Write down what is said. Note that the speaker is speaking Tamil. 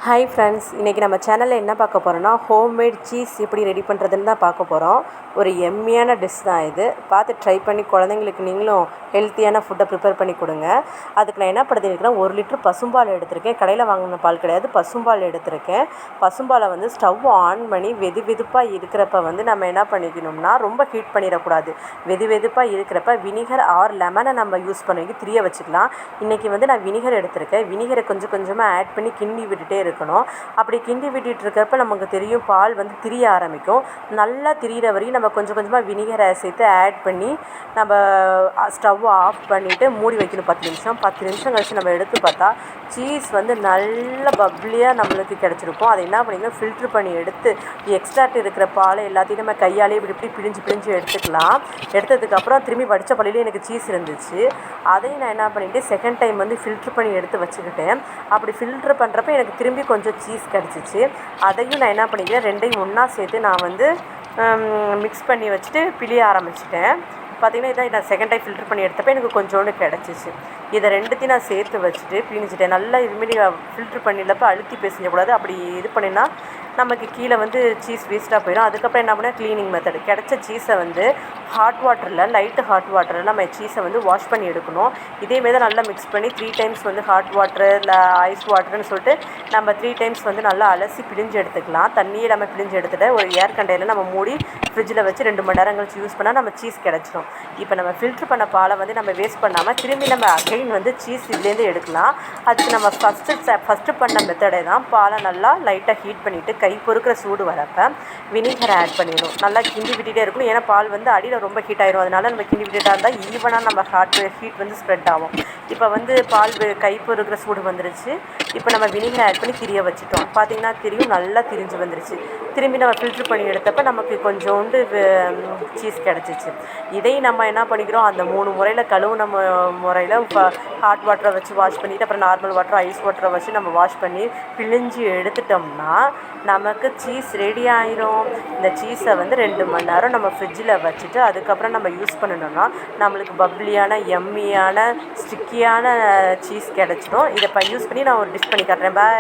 ஹாய் ஃப்ரெண்ட்ஸ், இன்றைக்கி நம்ம சேனலில் என்ன பார்க்க போகிறோன்னா ஹோம்மேட் சீஸ் எப்படி ரெடி பண்ணுறதுன்னு தான் பார்க்க போகிறோம். ஒரு எம்மியான டிஷ் தான் இது. பார்த்து ட்ரை பண்ணி குழந்தைங்களுக்கு நீங்களும் ஹெல்த்தியான ஃபுட்டை ப்ரிப்பேர் பண்ணி கொடுங்க. அதுக்கு நான் என்ன பண்ணியிருக்கேன்னா 1 லிட்டர் பசும்பால் எடுத்திருக்கேன். கடையில் வாங்கின பால் கிடையாது, பசும்பால் எடுத்திருக்கேன். பசும்பாலை ஸ்டவ் ஆன் பண்ணி வெதுப்பாக இருக்கிறப்ப நம்ம என்ன பண்ணிக்கணும்னா, ரொம்ப ஹீட் பண்ணிடக்கூடாது. வெதுப்பாக இருக்கிறப்ப வினிகர் ஆர் லெமனை நம்ம யூஸ் பண்ணி திரிய வச்சுக்கலாம். இன்றைக்கி நான் வினிகர் எடுத்திருக்கேன். வினிகரை கொஞ்சம் கொஞ்சமாக ஆட் பண்ணி கிண்டி விட்டுட்டே இருக்கணும். அப்படி கிண்டி விட்டுட்டு இருக்கிறப்ப நமக்கு தெரியும் பால் திரிய ஆரம்பிக்கும். நல்லா திரியிற வரையும் நம்ம கொஞ்சம் கொஞ்சமாக வினிகரை சேர்த்து ஆட் பண்ணி நம்ம ஸ்டவ் ஆஃப் பண்ணிவிட்டு மூடி வைக்கணும் 10 நிமிஷம். 10 நிமிஷம் கழிச்சு நம்ம எடுத்து பார்த்தா சீஸ் நல்ல பப்ளியாக நம்மளுக்கு கிடச்சிருக்கும். அதை என்ன பண்ணிக்கணும், ஃபில்ட்ரு பண்ணி எடுத்து எக்ஸ்ட்ராக்ட் இருக்கிற பால் எல்லாத்தையும் நம்ம கையாலே இப்படி பிழிஞ்சு எடுத்துக்கலாம். எடுத்ததுக்கப்புறம் திரும்பி வடித்த பாலையிலே எனக்கு சீஸ் இருந்துச்சு. அதையும் நான் என்ன பண்ணிவிட்டு செகண்ட் டைம் ஃபில்ட்ரு பண்ணி எடுத்து வச்சுக்கிட்டேன். அப்படி ஃபில்ட்ரு பண்ணுறப்ப எனக்கு திரும்பி கொஞ்சம் சீஸ் கிடச்சிச்சு. அதையும் நான் என்ன பண்ணிக்கிறேன், ரெண்டையும் ஒன்றா சேர்த்து நான் மிக்ஸ் பண்ணி வச்சுட்டு பிழிய ஆரம்பிச்சிட்டேன். பார்த்திங்கன்னா இதான் நான் செகண்ட் டைம் ஃபில்ட்ரு பண்ணி எடுத்தப்போ எனக்கு கொஞ்சோண்டு கிடச்சிச்சு. இதை ரெண்டுத்தையும் நான் சேர்த்து வச்சுட்டு பிழிஞ்சிட்டேன். நல்லா இதுமாரி ஃபில்ட்ரு பண்ணிடப்போ அழுத்தி பேசிக்கக்கூடாது. அப்படி இது பண்ணினா நமக்கு கீழே சீஸ் வேஸ்ட்டாக போயிடும். அதுக்கப்புறம் என்ன பண்ணால் க்ளீனிங் மெத்தடு, கிடச்ச சீஸை ஹாட் வாட்டரில் லைட்டு ஹாட் வாட்டரில் நம்ம சீஸை வாஷ் பண்ணி எடுக்கணும். இதேமாரி தான் நல்லா மிக்ஸ் பண்ணி 3 டைம்ஸ் ஹாட் வாட்டரு இல்லை ஐஸ் வாட்டருன்னு சொல்லிட்டு நம்ம 3 டைம்ஸ் நல்லா அலசி பிழிஞ்சு எடுத்துக்கலாம். தண்ணியை நம்ம பிழிஞ்சு எடுத்துகிட்டு ஒரு ஏர் கண்டெய்னரில் நம்ம மூடி ஃப்ரிட்ஜில் வச்சு 2 மணி நேரம் கழிச்சு யூஸ் பண்ணால் நம்ம சீஸ் கிடச்சிடும். இப்போ நம்ம ஃபில்ட்ரு பண்ண பாலை நம்ம வேஸ்ட் பண்ணாமல் திரும்பி நம்ம அகைன் சீஸ் இதுலேருந்து எடுக்கலாம். அதுக்கு நம்ம ஃபஸ்ட்டு பண்ண மெத்தடே தான். பாலை நல்லா லைட்டாக ஹீட் பண்ணிவிட்டு கை பொறுக்கிற சூடு வரப்போ வினிகரை ஆட் பண்ணிடணும். நல்லா கிண்டி விட்டுட்டே இருக்கணும். ஏன்னா பால் அடியில் ரொம்ப ஹீட் ஆயிரும். அதனால நம்ம கிண்டி விட்டுட்டா இருந்தால் ஈவனாக நம்ம ஹீட் ஸ்ப்ரெட் ஆகும். இப்போ பால் கை பொறுக்கிற சூடு வந்துருச்சு. இப்போ நம்ம வினிகரை ஆட் பண்ணி திரிய வச்சுட்டோம். பார்த்திங்கன்னா திரியும் நல்லா திரிஞ்சு வந்துருச்சு. திரும்பி நம்ம ஃபில்ட்ரு பண்ணி எடுத்தப்போ நமக்கு கொஞ்சோண்டு சீஸ் கிடச்சிச்சு. இதையும் நம்ம என்ன பண்ணிக்கிறோம், அந்த 3 முறையில் கழுவுன முறையில் ஹாட் வாட்டரை வச்சு வாஷ் பண்ணிவிட்டு அப்புறம் நார்மல் வாட்டர் ஐஸ் வாட்டரை வச்சு நம்ம வாஷ் பண்ணி பிழிஞ்சு எடுத்துட்டோம்னா நமக்கு சீஸ் ரெடி ஆயிரும். இந்த சீஸை 2 மணி நேரம் நம்ம ஃப்ரிட்ஜில் வச்சுட்டு அதுக்கப்புறம் நம்ம யூஸ் பண்ணணும்னா நம்மளுக்கு பப்ளியான எம்மியான ஸ்டிக்கியான சீஸ் கிடச்சிடும். இதை யூஸ் பண்ணி நான் ஒரு டிஷ் பண்ணி காட்டுறேன். பாய்.